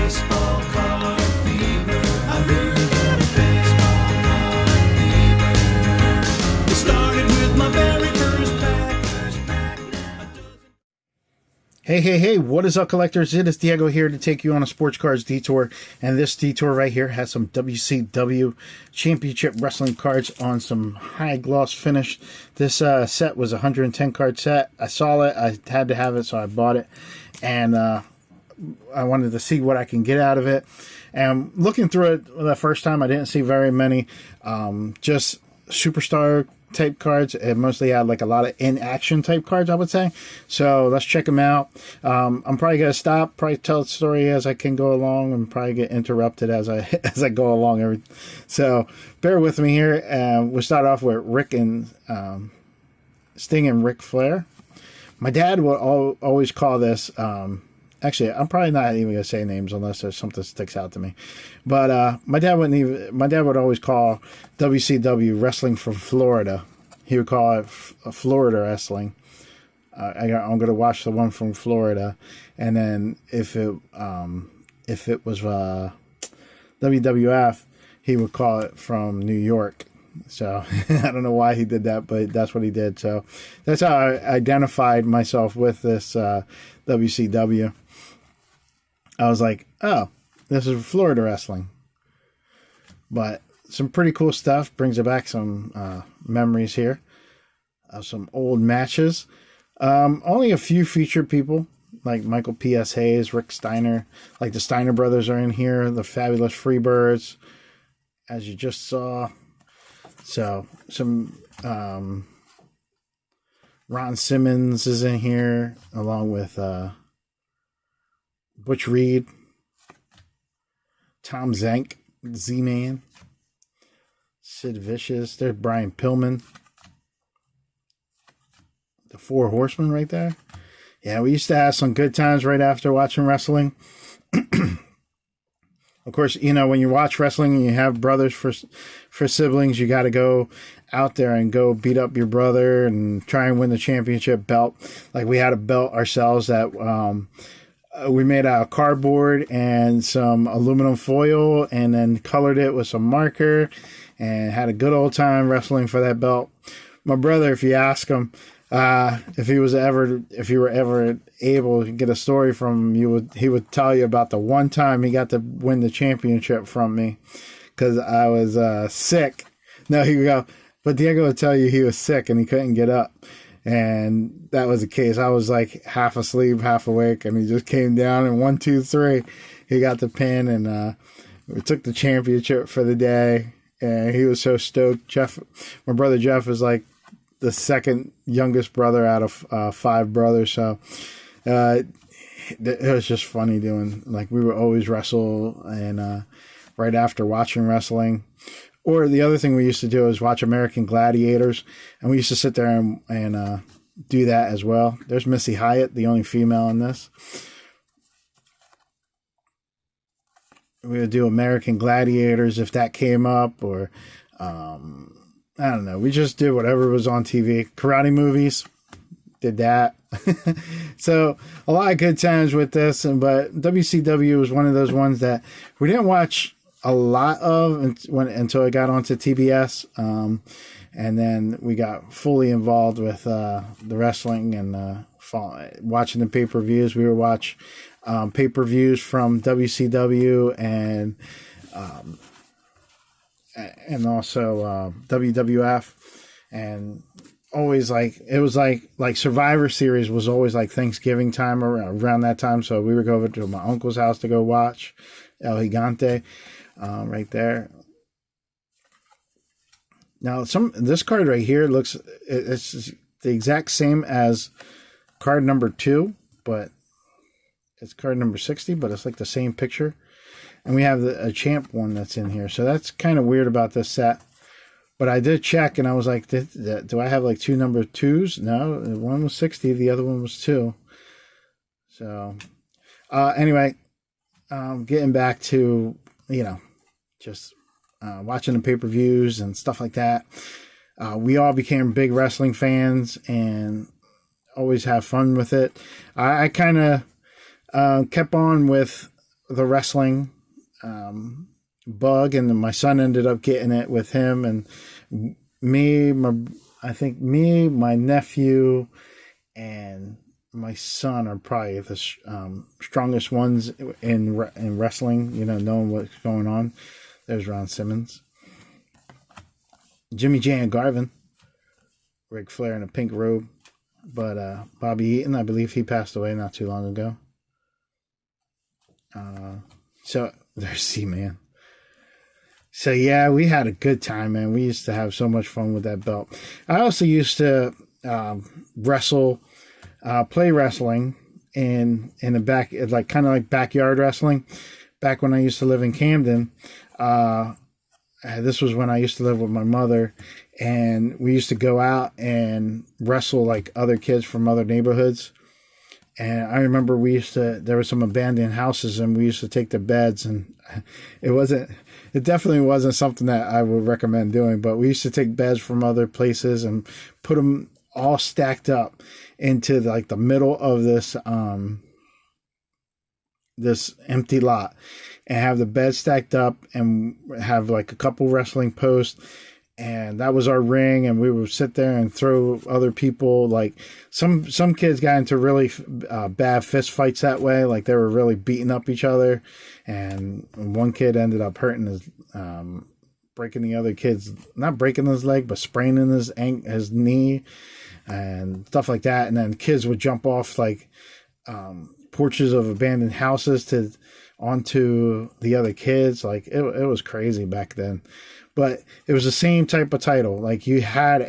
baseball card fever. I really got a baseball card fever. It started with my very first pack. Now a dozen. Hey, what is up, collectors? It is Diego here to take you on a sports cards detour, and this detour right here has some WCW Championship Wrestling cards on some high gloss finish. This set was a 110 card set. I saw it, I had to have it, so I bought it, and I wanted to see what I can get out of it. And looking through it the first time, I didn't see very many, just superstar type cards. It mostly had like a lot of in-action type cards, I would say. So let's check them out. I'm probably gonna stop, probably tell the story as I can go along, and probably get interrupted as I go along. So bear with me here. We'll start off with Rick and Sting and Ric Flair. My dad will always call this. Actually, I'm probably not even gonna say names unless there's something that sticks out to me. But my dad would always call WCW wrestling from Florida. He would call it Florida wrestling. I'm gonna watch the one from Florida, and then if it was WWF, he would call it from New York. So I don't know why he did that, but that's what he did. So that's how I identified myself with this WCW. I was like, oh, this is Florida wrestling. But some pretty cool stuff. Brings back some memories here of some old matches. Only a few featured people, like Michael P.S. Hayes, Rick Steiner. Like the Steiner brothers are in here. The Fabulous Freebirds, as you just saw. So some Ron Simmons is in here, along with Butch Reed, Tom Zank, Z-Man, Sid Vicious. There's Brian Pillman. The Four Horsemen right there. Yeah, we used to have some good times right after watching wrestling. Of course, you know, when you watch wrestling and you have brothers for siblings, you got to go out there and go beat up your brother and try and win the championship belt. Like we had a belt ourselves that we made out of cardboard and some aluminum foil, and then colored it with some marker, and had a good old time wrestling for that belt. My brother, if you ask him, if you were ever able to get a story from him, he would tell you about the one time he got to win the championship from me, because I was sick. No, he would go, but Diego would tell you he was sick and he couldn't get up. And that was the case. I was like half asleep, half awake, and he just came down, and 1, 2, 3, he got the pin, and we took the championship for the day. And he was so stoked. My brother Jeff is like the second youngest brother out of 5 brothers. So it was just funny doing, like, we would always wrestle, and right after watching wrestling. Or the other thing we used to do is watch American Gladiators, and we used to sit there and do that as well. There's Missy Hyatt, the only female in this. We would do American Gladiators if that came up, or I don't know. We just did whatever was on TV. Karate movies, did that. So a lot of good times with this, but WCW was one of those ones that we didn't watch a lot of until I got onto TBS, and then we got fully involved with the wrestling and watching the pay-per-views. We would watch pay-per-views from WCW and also WWF, and always like it was like Survivor Series was always like Thanksgiving time around that time. So we would go over to my uncle's house to go watch El Gigante. Right there. Now, this card right here it's the exact same as card number 2, but it's card number 60, but it's like the same picture. And we have a champ one that's in here. So that's kind of weird about this set. But I did check, and I was like, do I have like 2 number 2s? No, one was 60, the other one was 2. So, anyway, getting back to, just watching the pay-per-views and stuff like that. We all became big wrestling fans and always have fun with it. I kind of kept on with the wrestling bug, and my son ended up getting it with him, and me, I think me, my nephew, and my son are probably the strongest ones in wrestling. You know, knowing what's going on. There's Ron Simmons, Jimmy J and Garvin, Ric Flair in a pink robe, but Bobby Eaton, I believe he passed away not too long ago. So there's C-Man. So yeah, we had a good time, man. We used to have so much fun with that belt. I also used to wrestle, play wrestling in the back, like kind of like backyard wrestling. Back when I used to live in Camden, this was when I used to live with my mother, and we used to go out and wrestle like other kids from other neighborhoods. And I remember there were some abandoned houses, and we used to take the beds, and it definitely wasn't something that I would recommend doing, but we used to take beds from other places and put them all stacked up into like the middle of this empty lot, and have the bed stacked up and have like a couple wrestling posts. And that was our ring, and we would sit there and throw other people. Like some kids got into really bad fist fights that way. Like they were really beating up each other, and one kid ended up hurting his, breaking the other kid's, not breaking his leg, but spraining his knee and stuff like that. And then kids would jump off like porches of abandoned houses onto the other kids. Like it was crazy back then. But it was the same type of title. Like you had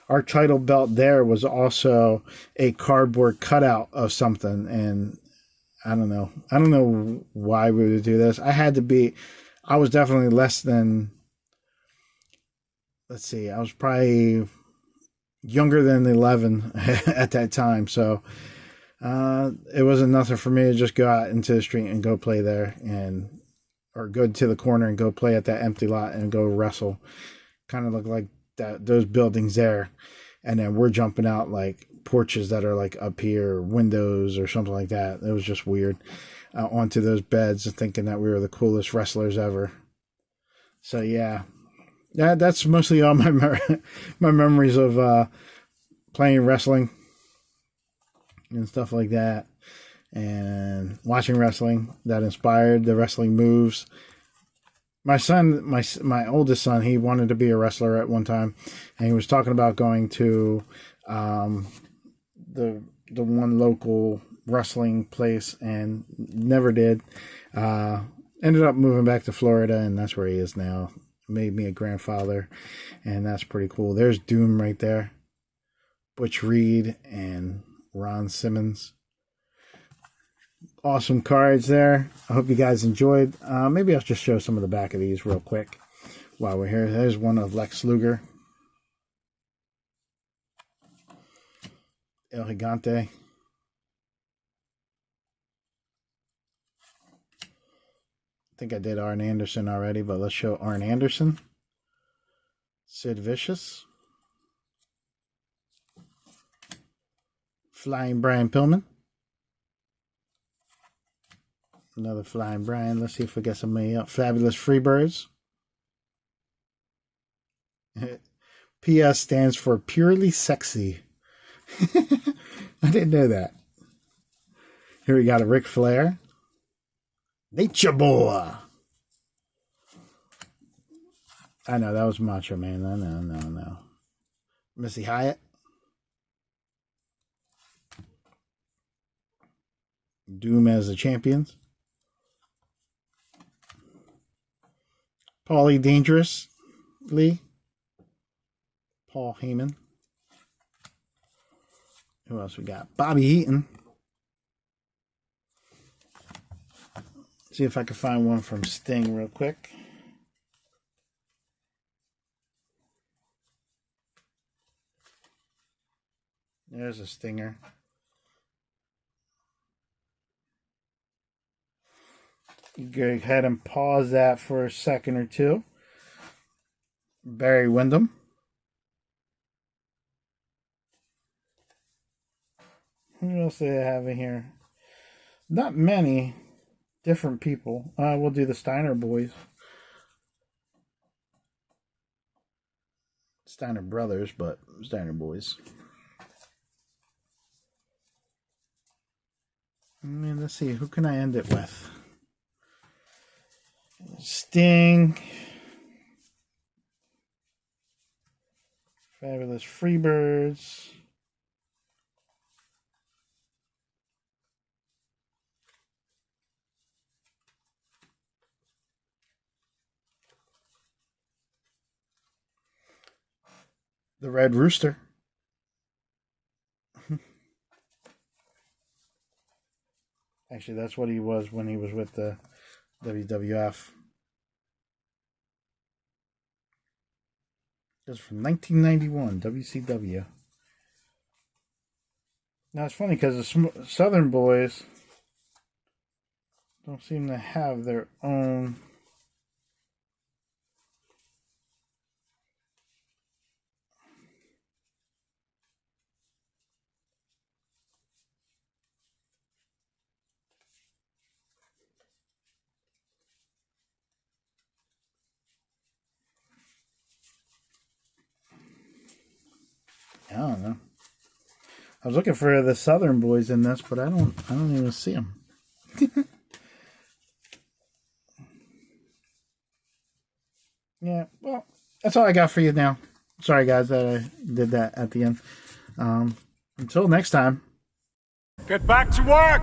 our title belt there was also a cardboard cutout of something. And I don't know why we would do this. I was definitely less than, let's see, I was probably younger than 11 at that time. So it wasn't nothing for me to just go out into the street and go play there, or go to the corner and go play at that empty lot and go wrestle. Kind of look like those buildings there. And then we're jumping out like porches that are like up here, or windows or something like that. It was just weird. Onto those beds and thinking that we were the coolest wrestlers ever. So yeah, that's mostly all my memories of playing wrestling and stuff like that. And watching wrestling that inspired the wrestling moves. My son, my oldest son, he wanted to be a wrestler at one time, and he was talking about going to the one local wrestling place, and never did. Ended up moving back to Florida, and that's where he is now. Made me a grandfather, and that's pretty cool. There's Doom right there. Butch Reed and Ron Simmons. Awesome cards there. I hope you guys enjoyed. Maybe I'll just show some of the back of these real quick while we're here. There's one of Lex Luger. El Gigante. I think I did Arn Anderson already, but let's show Arn Anderson. Sid Vicious. Flying Brian Pillman. Another Flying Brian. Let's see if we get somebody else. Fabulous Freebirds. PS stands for Purely Sexy. I didn't know that. Here we got a Ric Flair. Nature Boy. I know, that was Macho Man. No. Missy Hyatt. Doom as the champions. Paulie Dangerously. Paul Heyman. Who else we got? Bobby Eaton. See if I can find one from Sting real quick. There's a Stinger. You go ahead and pause that for a second or two. Barry Windham. Who else do they have in here? Not many. different people. We'll do the Steiner boys. Steiner brothers, but Steiner boys. I mean, let's see. Who can I end it with? Sting. Fabulous Freebirds. The Red Rooster. Actually, that's what he was when he was with the WWF. It's from 1991, WCW. Now, it's funny because the Southern boys don't seem to have their own... I don't know. I was looking for the Southern boys in this, but I don't even see them. Yeah, well, that's all I got for you now. Sorry, guys, that I did that at the end. Until next time. Get back to work!